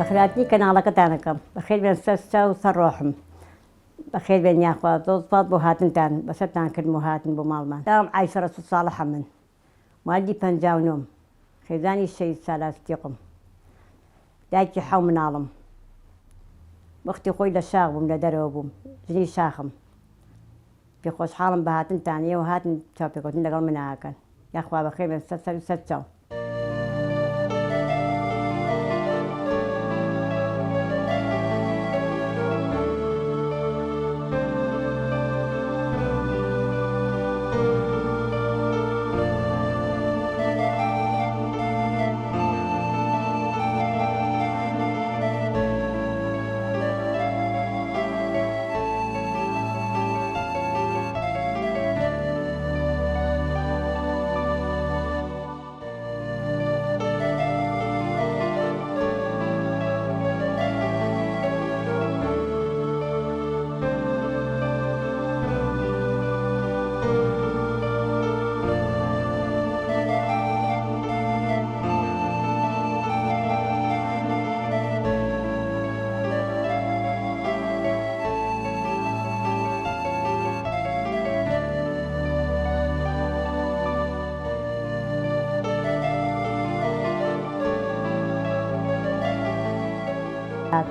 بخيراتني كان على كتانكم بخير بين سسة وصروحهم بخير بين ياخوا ضبط بوهاتن تان بس تان كلمو هاتن بمالمان دام عايشة رسول صالح من والدي بنجاونوم خيزاني الشيء سالستيقم دايتي حو من عالم وقتي خوي للشاغبم لدروبم جني شاخم في خوش حالم بهاتن تانية وهاتن شابيكوتن لقل من آكل ياخوا بخير بين سسة وستة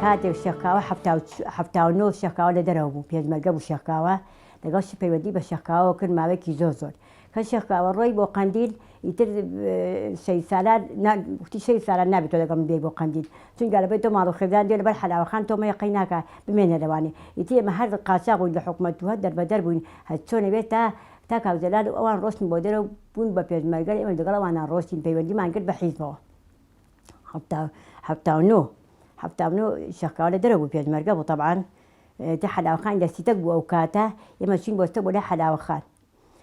كاتي الشقاوة حفتاو نو الشقاوة لدروبو بيز مرقبو الشقاوة لقوش بيودي بالشقاوة وكل ما بيكي زوزور كالشقاوة روي بو قنديل يتر شي سالان وقتي شي سالان نابتو لقم بيبو قنديل سن قال بيتو مارو خذان ديال بالحلاوة خانتو ما يقيناك بمين رواني يتي محل قاساق ولا حكمتو هدر بدربو هتشوني بيتا تاكاو زلال وان روشن بودرو بون ببيز مرقل ايمال دقلا وانا روشن بيودي ما نقل بحيزبو حفتاو نو حفتاونو شقاوة دربو بيج مرقبو طبعا تي حلاوة خان إذا ستقبو أو كاتا يما شين بوستقبو لا حلاوة خان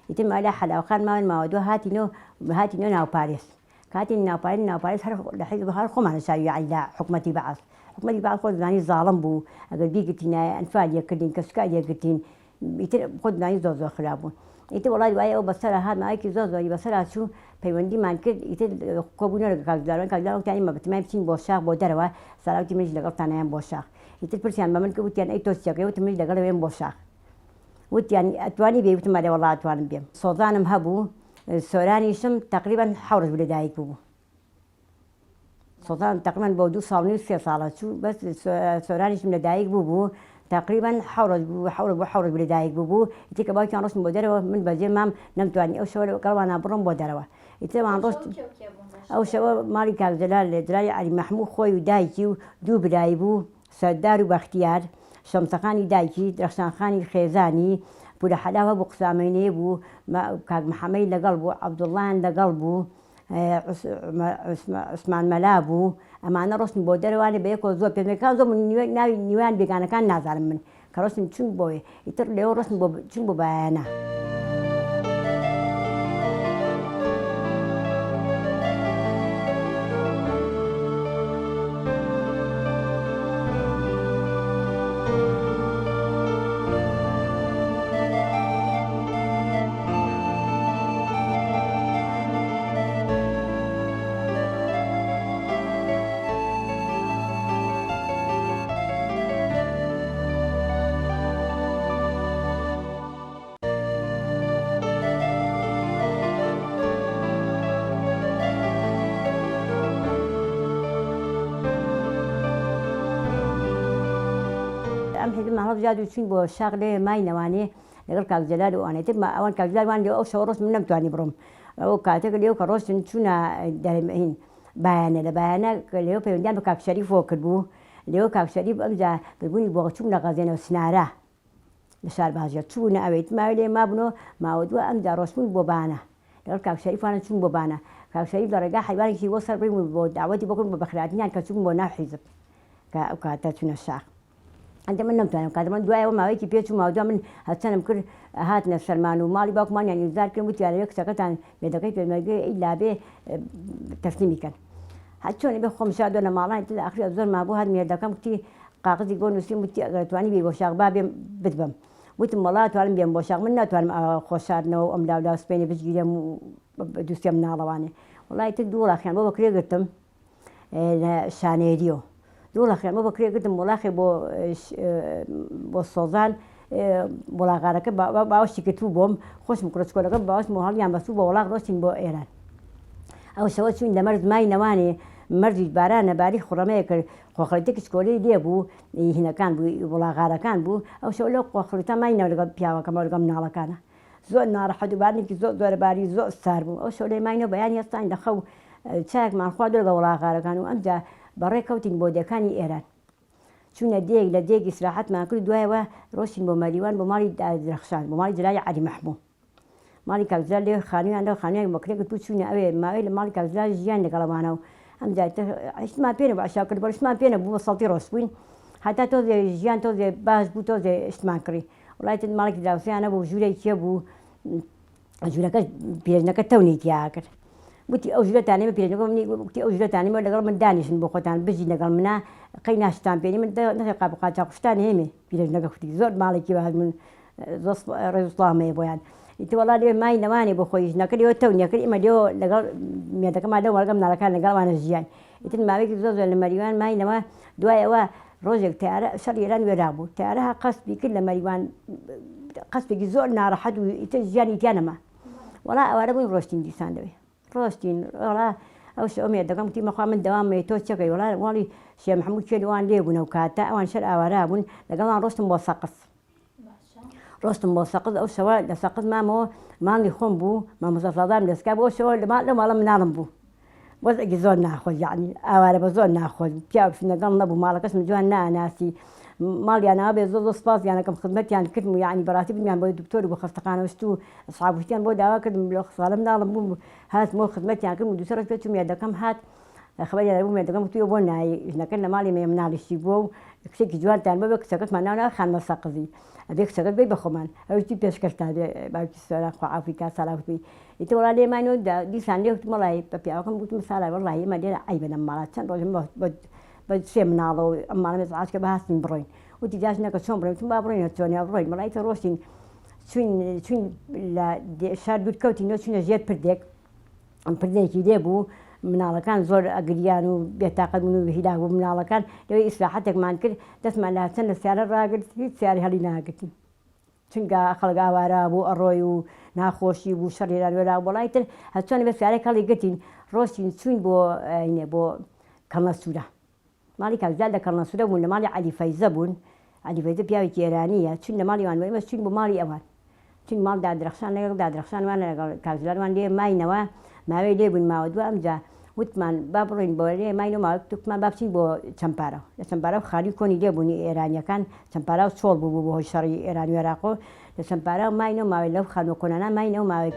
يتم على حلاوة خان ما ودو هاتي نو ناو باريس كاتي ناو باريس لحيث بخار خم على شايو يعني لا حكمتي بعض خود يعني ظالم بو أقل بيقتين أنفال يكتين كسكاي يكتين خود يعني زوزو خرابو يتي والله دوايا أو بصرة هاد ما أيكي زوزو يبصرة شو بيوندي مان كد يتي كوبونا كاغدارون تاني ما بتمام بسين بوشاق بودروا سلاوتي مش لقط تاني بوشاق يتي برسيان بمن كوتيان أي توسيق يوتي لقط وين بوشاق وتيان أتواني بيوت مالي والله أتواني بيم صوتانم هبو سوراني شم تقريبا حورز بلدايك بو صوتان تقريبا بودو صاوني سالة شو بس سوراني شم لدايك بو تقريبا حورز بلدايك بو يتي كباي كان رسم بودروا من بزين مام نمتواني أو شو قالوا أنا برم بودروا يتي عن رست أو شباب مالي كان دلال علي محمود خوي ودايكي ودو برايبو سدار وباختيار شمسخاني دايكي درخشان خاني خيزاني بودا حلاوة بقساميني بو كاك محمد لقلبو عبد الله لقلبو عثمان ملابو أما أنا رسم بودر وأنا بيكو زوب كان زوب نيوان بيجانا كان نازل من كرسم تشون بوي يتر له رسم تشون ببانا أم حد ما هرب جادو تشين بو شغلة ماي نواني لقل كاك جلال وأنا تبما أوان كاك جلال وان أو شورس من نمتواني بروم أو كاتك اليو كروس تشونا دارمين بيانا اليو بيوندان بكاك شريف وكربو اليو كاك شريف أمزا بيقولي بوغتشونا غازينا وسنارة لشار بازير تشونا أويت ما يلي ما بنو ما ودوا أمزا رسمي بوبانا لقل كاك شريف وانا تشون بوبانا كاك شريف درجة حيوان شي وصل بريم دعوتي بكون ببخراتني يعني كتشون بونا حزب كاتشونا الشاخ أنت من نمتوا كذا من دواء وما هيك بيتشو موضوع من هالسنة مكر هاتنا سلمان ومالي باك مان يعني زار كم بتيار يك سكتان بدقيقة في المجال إلا به تسليمي كان هاتشوني بخم شادونا مالها إنت آخر أزور ما أبو هاد ميردا كم كتي قاقز يقول نسلم بتي تواني بيبوشاق بابي بدبم وتم الله توالم بيم بوشاق منا توالم خوشارنا وأملاولا سبيني بسجيلهم دوسيم نالواني والله تدور أخيان بابا كريه قلتم شانيديو دووڵەخیان بۆ بەکرێ گرتم وڵاخی بۆ سۆزان وڵاغارەکە باوەشی کردوو بۆم خۆشم کوڕچکۆلەکە باوەشم هەڵیان بەسوو بە وڵاغ ڕۆستین بۆ ئێران ئەو شەوە چوین لە مەرز مای نەوانێ مەرزی بارانە باری خوڕەمەیە کرد خۆخەڵەتی کچکۆلەی لێ بوو هینەکان بوو وڵاغارەکان بوو ئەو شەوە لەو خۆخەڵەتە ماینەوە لەگەڵ پیاوەکەمە لەگەڵ مناڵەکانە زۆر ناڕەحەت و بارێکی زۆر باری زۆر سار بوو ئەو شەو لێ ماینەوە بەیان هێستان لە خەو چاکمان خوا دۆ لەگە وڵاغارەکان و ئەمجا بەڕێکەوتین بۆ دەکانی ئێران چوونە دێک لە دێک ئیسراحەتمان کرد دوایەوە ڕۆشتین بۆ مەریوان بۆ ماڵی درەخشان بۆ ماڵی جلای عەلی مەحموو ماڵی کاکزار لێ خانوویان لەو خانوویان بەکرێ بوو چوونە ئەوێ ماوەی لە ماڵی کاکزار ژیان لەگەڵەمانە و ئەمجا هیچمان پێ نەبوو عەشا کرد بەشمان پێ نەبوو بە سەڵتی ڕۆست بووین هەتا تۆزێ ژیان تۆزێ باش بوو تۆزێ شتمان کڕی وڵای تر ماڵێکی دراوسیان نەبوو ژوورێکیە بوو ژوورەکە پێژنەکە تەونی تیا کرد وتی ئەو ژورەتانێمە پێژنەکەوتی ئەو ژورەتانێمە لەگەڵ من دانیشن بۆ خۆتان بژی لەگەڵ منە قەی ناشتان پێنی من نەخێ قاچاق قوشتان هێمێ پیرژنەکە خوتی زۆر ماڵێکی باش من ڕێزوسڵامەیە بۆیان ئیتر وەڵا لێ مای نەوانێ بۆ خۆی ژنەکە لێوە تەونیەکرد ئێمە لێوە لەگەڵ مێردەکەمان لەو وەرگەم ناڵەکان لەگەڵمانە ژیان ئیتر ماوەیەکی زۆر لە مەریوان ماینەوە دوایەوە ڕۆژێک تیارە شەڕ ئێران وێرا بوو تیارەها قەسبی کرد لە مەریوان قەسبێکی زۆر ناڕەحەت و ئیتر ژیانی تیانەما وەڵا ئەوارە بووین ڕۆشتین دیسان دەوێ ڕۆشتین وەڵا ئەو شەو مێردەکەم وتی مەخوا من دەوامێ تۆ چەکەی وەڵی شێ محەموود کێلوان لێ بوون و کاتە ئەوان شەر ئاوارا بوون لەگەڵمان ڕۆستم بۆ سەقف ڕۆستم بۆ سەقف ئەو شەوە لە سەقف مامەوە ماڵی خۆم بوو مامۆستا سەڵدام دەستکا بۆ شەوە لە ماڵە مناڵم بوو وەزێکی زۆر ناخۆش یعنی ئاوارە بە زۆر ناخۆش پیاوش لەگەڵ نەبوو ماڵەکەشم جوان ناناسی ماڵیانەوە بێ زۆر سپاسیانەکەم خزمەتیان کردم و یعنی بەڕاستی بمیان بۆ دکتۆر بۆ خەستەخانەوەشت و ئەسحابوشتیان بۆ داوا کردم لە ساڵە مناڵم بوو هاتمەوە خزمەتیان کردم و دووسەر ڕۆژ پێچوو مێردەکەم هات خەبەریان بوو مێردەکەم وتیەوە بۆ نایی ژنەکە لە ماڵی مێ مناڵیشتی بووە و کچێکی جوانتان بۆ بێ کچەکەتمان ناونا خانمە سەقزی ئەبێ کچەکەت بێ بە خۆمان ئەوشتی پێشکەشتا بێ باوکی سۆرا خوا ئافریکا ساڵاوتوی ئیتر وەڵا لێمانەوە دیسان لێ وتم وەڵی بە پیاوەکەم گوتم ساڵای وەڵی ئێمە لێرە عەیبە لەم ماڵە چەند ڕۆژم بە سێ مناڵە و ئەم ماڵە مێزعاشکە بەهاستین بڕۆین وتی جاش نەکە چۆن بڕۆین وتم با بڕۆینە چۆنیا بڕۆین وەڵایتە ڕۆشتین چوین لە شار دوور کەوتینەوە چوونە ژێر پردێک ئەم پردێکی لێ بوو مناڵەکان زۆر ئەگریان و بێتاقەت بوون و هیلاک بوو مناڵەکان لەوەی ئیسراحەتێکمان کرد دەستمان لە چەند لە سیارە ڕاگرت هیچ سیاری هەڵی ناگرتین چونکە خەڵک ئاوارە بوو ئەڕۆی و ناخۆشی بوو شەڕ ئێران وێرا وەڵای تر هەچۆن بە سیارێک هەڵی گرتین ڕۆشتین چوین بۆ کەڵنەسوورە ماڵی کاکزار لە کەڵنەسوورە بوون لە ماڵی عەلی فەیزە بوون عەلی فەیزە پیاوێکی ئێرانیە چوین لە ماڵی وان ئێمە چوین بۆ ماڵی ئەوان چون ماڵ دادرەخشان لەگەڵ دادرەخشانوان لەگەڵ کاکزارمان لێ ماینەوە ماوەی لێ بوون ماوە دووە ئەمجا وتمان با بڕۆین بۆ لێ ماینەوە ماوە توکمان با بچین بۆ چەمپارەوە لە چەمپارە خالی کۆنی لێ بوونی ئێرانیەکان چەمپارە و چۆڵ بوو بۆ هۆی شەڕی ئێران و عێراقۆ لە چەمپارە ماینەوە ماوەی لەو خانووە کۆنانە ماینەوە ماوەی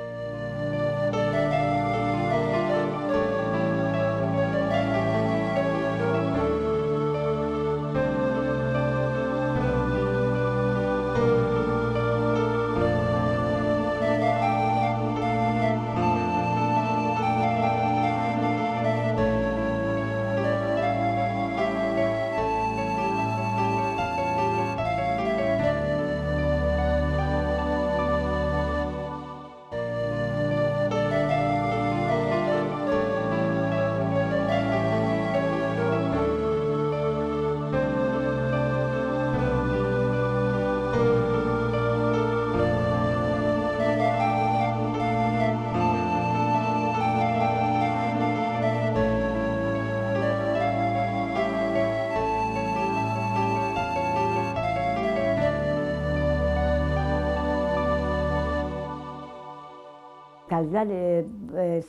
کاکزار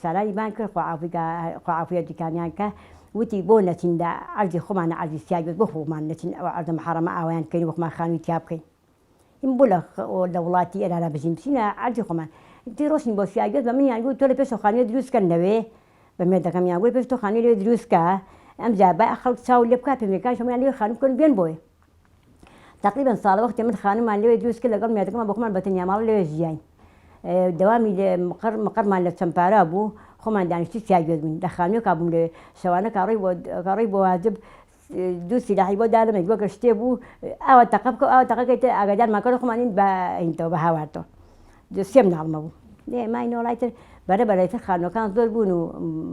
سەراییمان کرد خواعافیە دیکانیان کە وتی بۆ نەچین عەرزی خۆمان عەرزی سیاگوێت بۆ خۆمان نەچین ئەوە عەرزە محەرەمە ئاوایان کەین وەخمان خانووی تیا بکەین ئین بۆ لە وڵاتی ئێرانە بژین بچینە عەرزی خۆمان ئیتر ڕۆشتین بۆ سیاگوێت بە منیان گوت تۆ لە پێشەوە خانوویە دروستکەن لەوێ بە مێردەکەمیان گوت پێش تۆ خانووی لەوێ دروستکە ئەمجا با خەڵک چاو لێ بکات پێمێکان شەمەیان لەوێ خانوو بکەن بێن بۆیە تقریبا ساڵە وەختی من خانوومان لەوێ دروست کرد لەگەڵ مێردەکەمان بە خۆمان بە تەنیا ماڵ لەوێ ژیاین دەوامی مقڕمان لە چەمپارا بوو خۆمان دانیشتی سیاگوێت بووین لە خانوویەکا بووم لێ شەوانە کاڕی بۆ واجب دوو سیلاحی بۆ دادەمێک وەکە شتێ بوو ئاوە تەقە بکە ئاوە تەقەکەیتە ئاگادارمان کەوتە خۆمانین بەینتەوە بە هاوارتەوە سێ مناڵمە بوو لێ ماینەوە وڵایتر بەرەبەرەیتر خانووەکان زۆر بوون و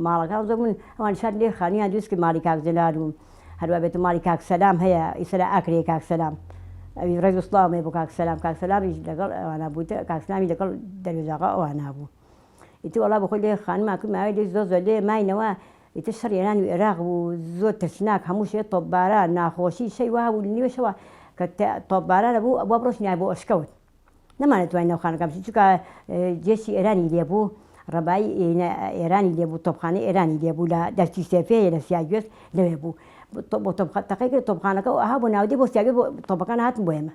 ماڵەکان زۆر بوون ئەوان شار لێ خانوویان دروست کرد ماڵی کاکزەلار و هەروە بێت ماڵی کاک سەلام هەیە ئیسرا ئاکرێ کاک سەلام ئەوی ڕێز و سڵاومێ بۆ کاک سەلامیش لەگەڵ ئەوانە بوو کاک سەلامی لەگەڵ دەروێژاغا ئەوانە بوو ئیتر وەڵا بەخۆی لێ خانما کرد ماوەی لێ زۆر لێ ماینەوە ئیتر شەڕ ئێران و عێراق بوو زۆر ترسناک هەموو شێ تۆپباران ناخۆشی شەی وا بوو نیوەشەوە کە تۆپبارانە بوو ئەوە بڕۆشتنیای بۆ ئەشکەوت نەمانەتوانین ناوخانەکەم چونکە جێشی ئێرانی لێبوو ڕەبایی ئێرانی لێبوو تۆپخانەی ئێرانی لێبوو لە دەستی سێفەیە لە سیاگوێت لەوێ بوو بۆ تەقەی کرد تۆپخانەکە و ئاها بۆ ناودی بۆ سیاگوێت بۆ تۆپەکان هاتن بۆ ئێمە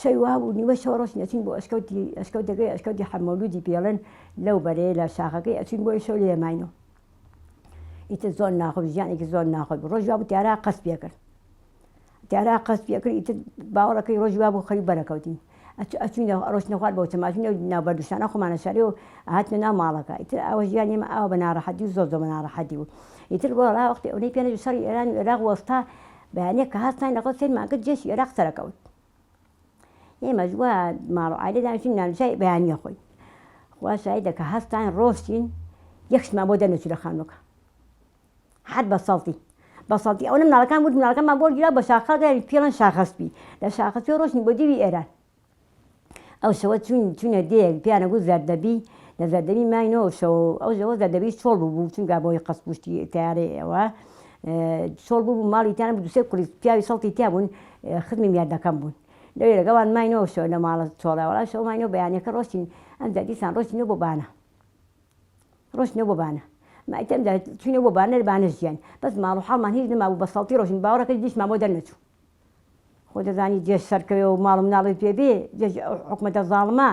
شەی وا بوو نیوە شەو ڕۆژ نەچین بۆ ئەشکەوتەکەی حەمەولودی پێڵێن لەو بەرێ لە شاخەکەی ئەچین بۆی شەو لێماینەوە ئیتر زۆر ناخۆش ژیانێکی زۆر ناخۆش بوو ڕۆژ وا بوو تیارا قەست پێ کرد ئیتر باوەڕەکەی ڕۆژ وا بوو خەری بەرەکەوتین ئەچینە ڕۆژنە خوارد بەوە چەماچینە ناوبەردوشانە خۆمانە شاری و هاتنە ناو ماڵەکە ئیتر ئەوە ژیان ئێمە ئەوە بە ناڕەحەتی و زۆر بە ناڕەحەتی بوو ئیتر بۆ ڕا وەختی ئەوەی پێنەجو سەری ئێران و عێراق وەستا بەیانەیە کە هاستان لەگەڵ سێرمان کرد جێشی عێراق سەرەکەوت ئێمە جووە ماڵ و عایلە دانیشتین نانوشای بەیانیە خۆی خوا شایدە کە هەستان ڕۆشتین یەکشمان بۆ دەرنەچوو لە خانووەکە حەد بەسەڵتی ئەو مناڵەکان بوو مناڵەکەمان بۆ گیرا بە شاخەکە پێڵەن شاخەسپی لە شاخەسپی ڕۆشتین بۆ دیوی ئێران ئەو شەوە چوونە دێک پیانە بوو زەردەبی لە زەردەبی ماینەوە شەو ئەو ژەوە زەردەبی چۆڵ بوو چونکە بۆی قەسپوشتی تیارێ ئەوە چۆڵ بوو ماڵی تیانە بوو دووسێ کوڕی پیاوی سەڵتی تیا بوون خزمی میاردەکەم بوون لەوێ لەگەڵان ماینەوە شەو لە ماڵە چۆڵەوەڵا شەو ماینەوە بەیانەکە ڕۆشتین ئەم دیسان ڕۆشتینەوە بۆ بانە مایتەمدا چوینە بۆ بانە ژیان بەس ماڵ و حاڵمان هیچ نەمابوو بە سەڵتی ڕۆژین باوەڕەکەی دیشمان بۆ دەرنەچوو خۆ دەزانی جێش سەرکەوێ و ماڵ و مناڵی پێبێ جێش حکومەتە زاڵمە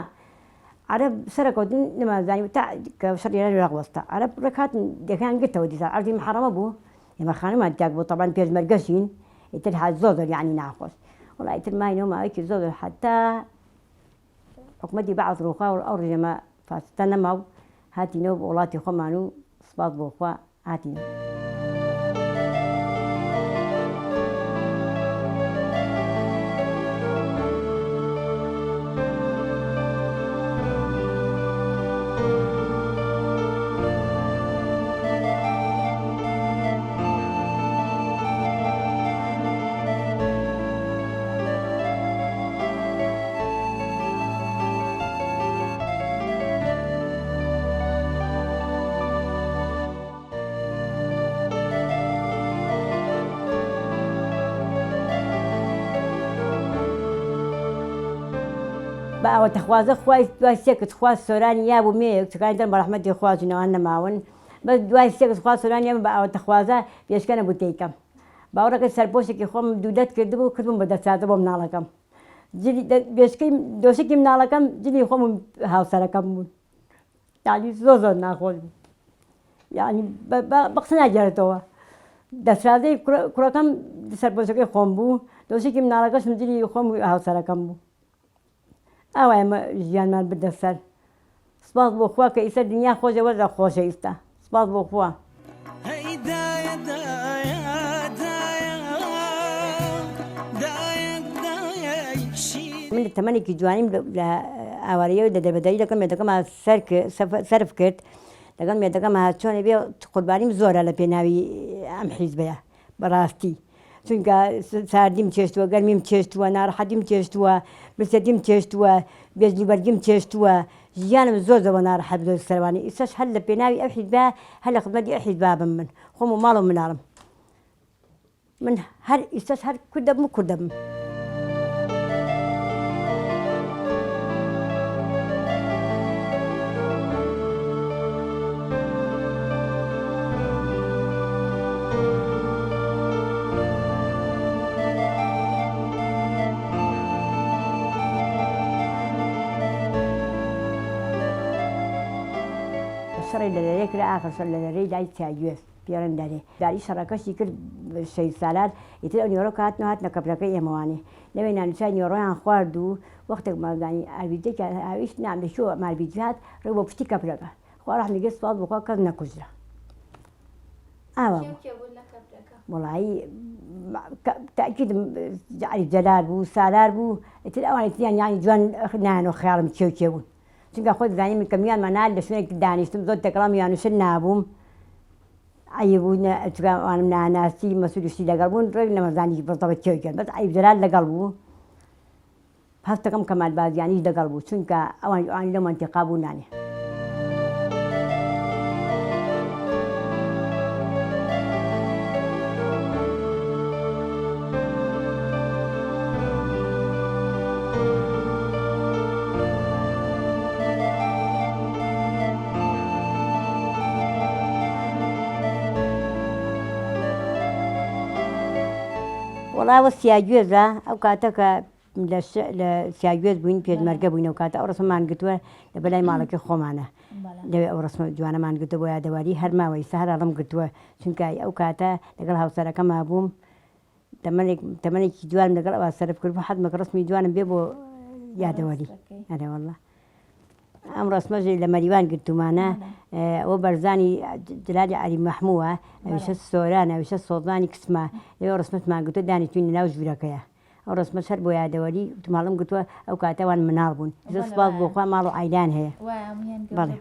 عەرەب سەرەکەوتن نەمازانی تا کە شەڕی ئێران و عێراق وەستا عەرەب ڕێکهاتن دەکیان گرتەوە دیسان عەرزی محەڕەمە بوو ئێمە خانومان تاک بوو تەبەن پێشمەرگەشین ئیتر زۆر یعنی ناخۆش وەڵا ئیتر ماینەوە ماوەیەکی زۆر حتا حکومەتی بەعەز ڕووخا و ئەو ڕژێمە فاسدە نەما و هاتینەوە بە وڵاتی خۆمان و سپاس بۆ خوا هاتینەوە بە ئەوەتەخوازە خوای دوای سێکت خوا سۆرانی یا بوو مێ چکانی دەن بە ڕەحمەتی خوازنەوەیان نەماون بەس دوای سێکت خوا سۆرانی یا بە ئەوەتەخوازە پێشکەنە بوو تێیکەم باوەڕەکەی سەرپۆشێکی خۆم دوودەت کردبوو کردبووم بە دەساتە بۆ مناڵەکەم بێشکەی دۆشکی مناڵەکەم جلی خۆم هاوسەرەکەم بوون یانی زۆر ناخۆش بوو یانی بە قسە ناگێڕێتەوە دەسرازەی کوڕەکەم سەرپۆشەکەی خۆم بوو دۆشکی مناڵەکەشم جلی خۆم هاوسەرەکەم بوو ئەوە ئێمە ژیانمان بدە سەر سپاس بۆ خوا کە ئیسەر دنیا خۆشە وەرە خۆشە ئیستا سپاس بۆ خوا من لە تەمەنێکی جوانیم لە ئاوارەیەوە لە دەربەدەری دەکەم مێردەکەمە سەرف کرد لەگەڵ مێردەکەمە چۆنێ بێ قوربانیم زۆرە لە پێناوی ئەم حیزبەیە بەڕاستی چونکە ساردیم چێشتووە گەرمیم چێشتووە ناڕەحەتیم چێشتووە برسەتیم چێشتووە بێجلیبەرگیم چێشتووە ژیانم زۆر ناڕەحەت زۆر سەروانی ئیسەش هەر لە پێناوی ئەو حیزبە هەر لە خزمەتی ئەو حیزبا بم من خۆم و ماڵ و مناڵم من هەر ئیسەش هەر کوردەبم و کوردەبم شەڕی لە دەرێ کرد ئاخر شەڕ لە دەرەی لای چاگوێر پێڕن دەرێ داری شەڕەکەشی کرد شەید سالار ئیتر ئەو نیۆڕە هاتنەوە هاتنە کەپرەکەی ئێمەوانێ لەوێ نانوچای نیۆڕۆیان خوارد و وەختێک مەزانی ئاویدێک هاویش نام لەشووە ماربیجی هات ڕێ بۆ پشتی کەپرەکە خوا ڕەحمی سوپاس بخوا کەس نەکوژرا ئاوا وەڵایی تاکید جەلال بوو سالار بوو ئیتر ئەوانی تریان یانی جوان نایانەوە خەیاڵم کێو بوون چونکە خۆت زانیم کە میانمان نال لە شوێنێک دانیشتم زۆر تەکەڵام یانوشر نابووم عيبونا أنا من ناسي مسؤول شيء لقلبون رجل ما زاني بالضبط شيء كان بس عيب جلال لقلبه هستكم كمال باز يعني لقلبه شنك أوان لما انتقابون يعني والله والسياجوزة أو كاتك لسياجوز بوين بيد مركب بوين أو كاتا أورس ما نقطوا لبلاي مالك خمانة ده أورس ما جوانا ما نقطوا ويا دواري هرما ويسهر على مقطوا شنكاي أو كاتا لقال هاوسرة كما بوم تمنك جوان لقال واسرف كل واحد مقرص من جوان بيبو يا دواري هذا والله أمر اسمه لما ديوان قلت معنا وبرزاني جلالي علي محموة وش السورانة وش الصوضاني كسمة لو رسمت ما قلت داني توني ناوج ولاكيا أو رسمت شربوا يا دوالي تمالهم قلت أو كاتوان مناربون إذا صباط بوقا مالو عيدان هي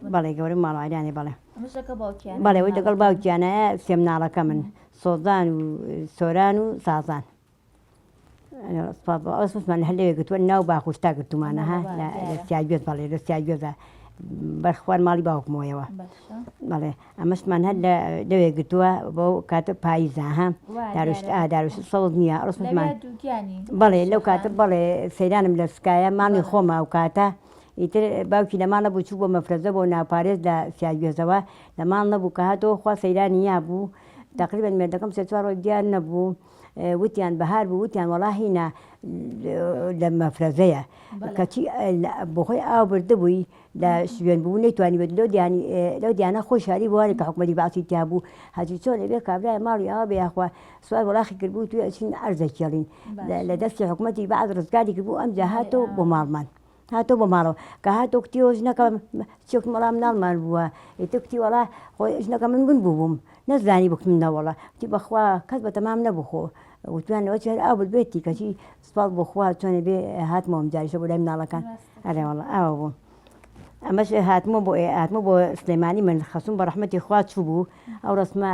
بالي قولي مالو عيدان هي بالي بالي ويدا قل باوكي أنا سيمنا على كمن صوضان وسوران وصاصان أنا أصلاً ما نحلي قلت وإنه باخوش تاكل تمانها لا السياجوز بالي السياجوز برخوان مالي باوك مويا بالي أمس ما نحل دوي قلت وبو كاتب بايزة ها داروش صوتنيا أصلاً ما بالي لو كاتب بالي سيدان من السكايا ماني خوما وكاتا يتر باوكي لما نبو شوفو مفرزة بونا باريس لا سياجوزوا لما نبو كهاتو خوا سيدانيا بو تقريبا مدكم ستوارو ديال نبو وتيان بهار وتيان والله هنا لما فرزية كتي بخوي أو بردبوي لا شبين بوني تواني بدلو دياني لو ديانا خوش هاري بواني كحكمة دي بعضي تابو هذي شون بيك قبل ماري أبي أخوة سؤال والله خير تو أشين أرزق يالين لدرس حكومتي بعض رزقادي كبو أم جهاتو بمارمان هاتو بمارو كهاتو كتيو جناك شوك مرام نالمان بوا يتوكتي والله جناك من بوم نزلاني بكت منا والله تبى أخوة كذبة تمام نبخو وتوان وجه أبو البيت كشي صفال بخوة تواني بي هات مو مجاري شو بدأ من الله كان أنا والله أبو أما هات مو بو سليماني من خصوم برحمة إخوات شو بو أو رسمة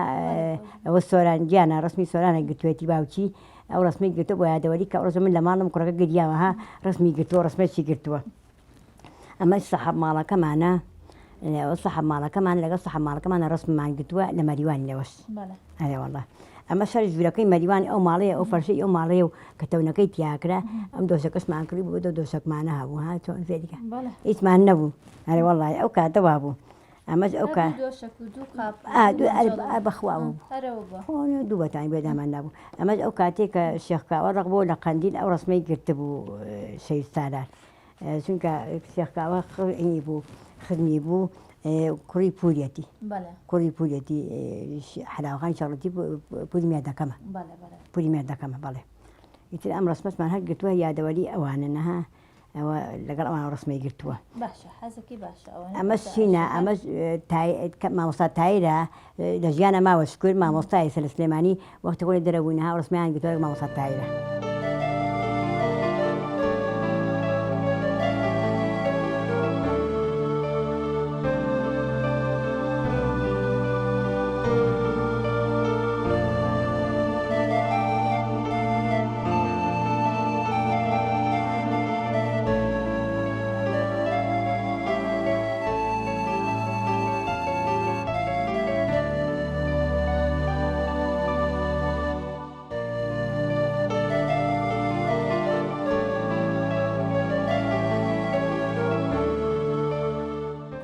والسوران جانا رسمي سوران قلت ويتي باوتي أو رسمي قلت بو هذا وليك أو رسمي لما أنا مكرك قديامها رسمي قلت رسمي شي قلت أما الصحاب مالا كمانا الصحاب مالا كمان لقى الصحاب مالا كمان رسم ما قلت لما ديوان لوس هذا والله أما شرج ولا كي مديوان أو مالية أو فرشي أو مالية كتونا كي تياكرا أم دوسك اسمع قريب بدو دوسك معنا هبو ها شو زي كده اسمع النبو هذا والله أو كاتبابو أما أو كا دوسك ودو دو بخواه هو دوبة تاني بدها من النبو أما أو كاتيك الشيخ كا ورقبو لقنديل أو رسمي كتبو شيء سالار شنك الشيخ كا خدني خدني كوري بوليتي كوري بوليتي حلاوة خان شغلتي بولي ميدا كما بولي ميدا كما بالله يتي الأمر رسمت من هالقتوه يا دولي أوان إنها لقال أوان رسمي قتوه باشا حزكي باشا أمس هنا أمس تاي ما وصلت تايرة لجيانا ما وشكر ما وصلت سليماني وقت تقول دروينها ورسمي عن قتوه ما وصلت تايرة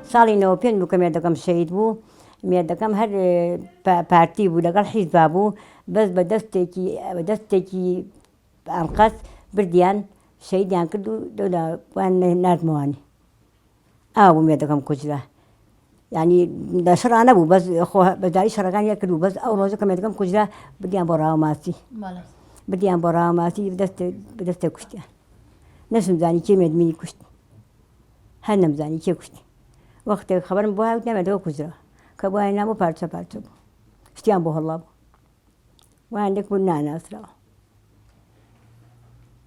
صالي نوبين بكم يدكم شهيد بو يدكم هر بارتي بو لقال حزب بابو بس بدستكي أنقص برديان شهيد يعني كدو دولا وان نار مواني يدكم كجرا يعني ده شرع أنا بو بس أخوه بداري شرعان يكدو بس أول روزه كم يدكم كجرا بديان برا ماسي بديان برا ماسي بدست كشتيان نسم زاني كي مدمني كشت هنم زاني كي كشت وقت خبرم بوها ودنا مدو كجرا كبوها نامو بارتشا بو اشتيان بوها الله بو وعندك بنانا أسرع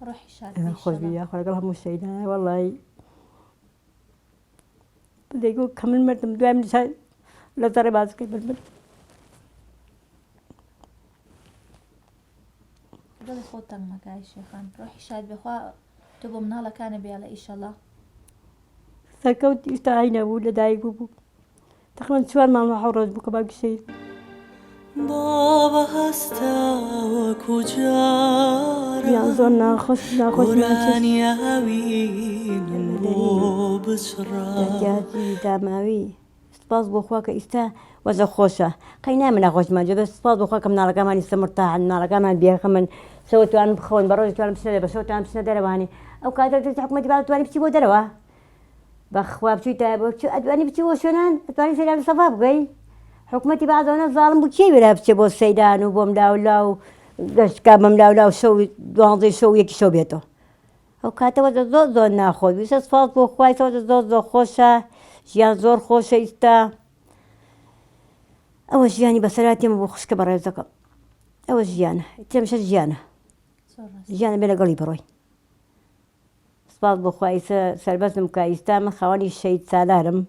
روحي شاد خذ بيا خلق الله مشينا والله بدي يقول كم مرة مدوام لسه لا ترى باسكت بالبل دڵی خۆت تەنگ مەکای شێخان ڕۆحی شاد بخوا تۆ بۆ مناڵەکانە بێڵە ئیشەڵا سەرکەوت ئیستا هەینە بوو لە دایک بوو تقریبا 4 مانگ ڕۆژ بوو کە باوکی شەید بابا هەستە وەکو جاران زۆر ناخۆش گۆرانی هاوینم بۆ بچڕا جاتی داماوی سپاس بۆ خوا کە ئیستا وەزە خۆشە قەی نامە ناخۆشمان جێ بەس سپاس بۆ خوا کە مناڵەکەمان ئیستا مرتاحن مناڵەکەمان بێخەمن سەوتوان بخەون بە ڕۆژی توانم بچنە بە شەوتان بچنە دەرەوانی ئەو کاتە حکومەتی باڵ توانی بچی بۆ دەرەوە بەخوا بچیتە بۆ ئەتوانی بچی بۆ شوێنان ئەتوانی سەیران سەفا بگەی حکومەتی بازەوەنە زاڵم بوو کێ وێرا بچێ بۆ سەیران و بۆ ملاولاو گەشتکا بە ملاولاو شەو 12 شەو یەکی شەو بێتەوە ئەو کاتەوە زۆر زۆر ناخۆش ویسە سپاس بۆ خوای سەوە زۆر زۆر خۆشە ژیان زۆر خۆشە ئیستا ئەوە ژیانی بەسەراتێمە بۆ خوشکە بە ڕێزەکەم ئەوە ژیانە تێمشە ژیانە ژیانە بێ لەگەڵی بڕۆی سپاس بۆ خوای سەربەستم کە ئیستا من خاوەنی شەید سالارم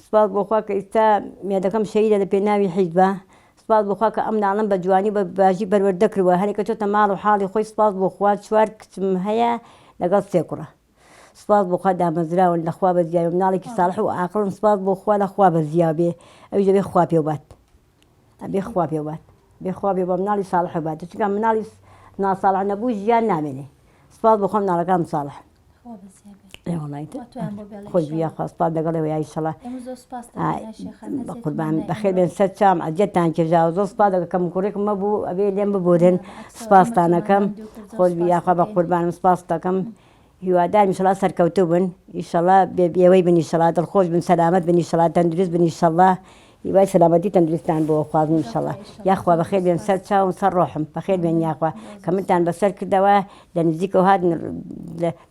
سپاس بۆ خوا کە ئیستا میادەکەم شەیدە لە پێناوی حیزبە سپاس بۆ خوا کە ئەم ناڵم بە جوانی بە باژی پەروەردە کردووە هەرێکە چۆتە ماڵ و حاڵی خۆی سپاس بۆ خوا 4 کچم هەیە لەگەڵ 3 کوڕە سپاس بۆ خوا دامەزراون لەخوا بە زیاوی مناڵێکی ساڵح و عاقڵم سپاس بۆ خوا لەخوا بە زیاو بێ ئەویش دەبێ خوا پێ بات ئەبێ خوا پێ بات بێ خوا بێ بە مناڵی ساڵح بات چونکە مناڵی ناساڵح نەبوو ژیان نامێنێ سپاس بۆ خۆ مناڵەکانم ساڵح خۆش بیاخوا سپاس لەگەڵەوە یا ئیشەڵا بە قوربان بەخێر بێن سەر چام عەجەتتان کێژاوە زۆر سپاس دەکەم کەم کوڕێکم مەبوو ئەبێ لێم ببورن سپاستانەکەم خۆش بیاخوا بە قوربانم سپاس دەکەم هیوادارم ئیشەڵا سەرکەوتوو بن ئیشەڵا بێوەی بن ئیشەڵا دڵخۆش بن سەلامەت بن ئیشەڵا تەندروست بن ئیشەڵا هیوای سەلامەتی تەندروستان بۆ خوازم ئیشەڵا یاخوا بەخێر بێن سەر چاوم سەر ڕۆحم بەخێر بێن یاخوا کە منتان بەسەر کردەوە لە نزیکەوە هاتن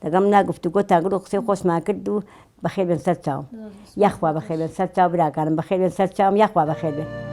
لەگەڵ منا گفتوگۆتان کرد و قسەی خۆشمان کرد و بەخێر بێن سەر چاوم یاخوا بەخێر بێن سەر چاو براکانم بەخێر بێن سەر چاوم یاخوا بەخێر بێن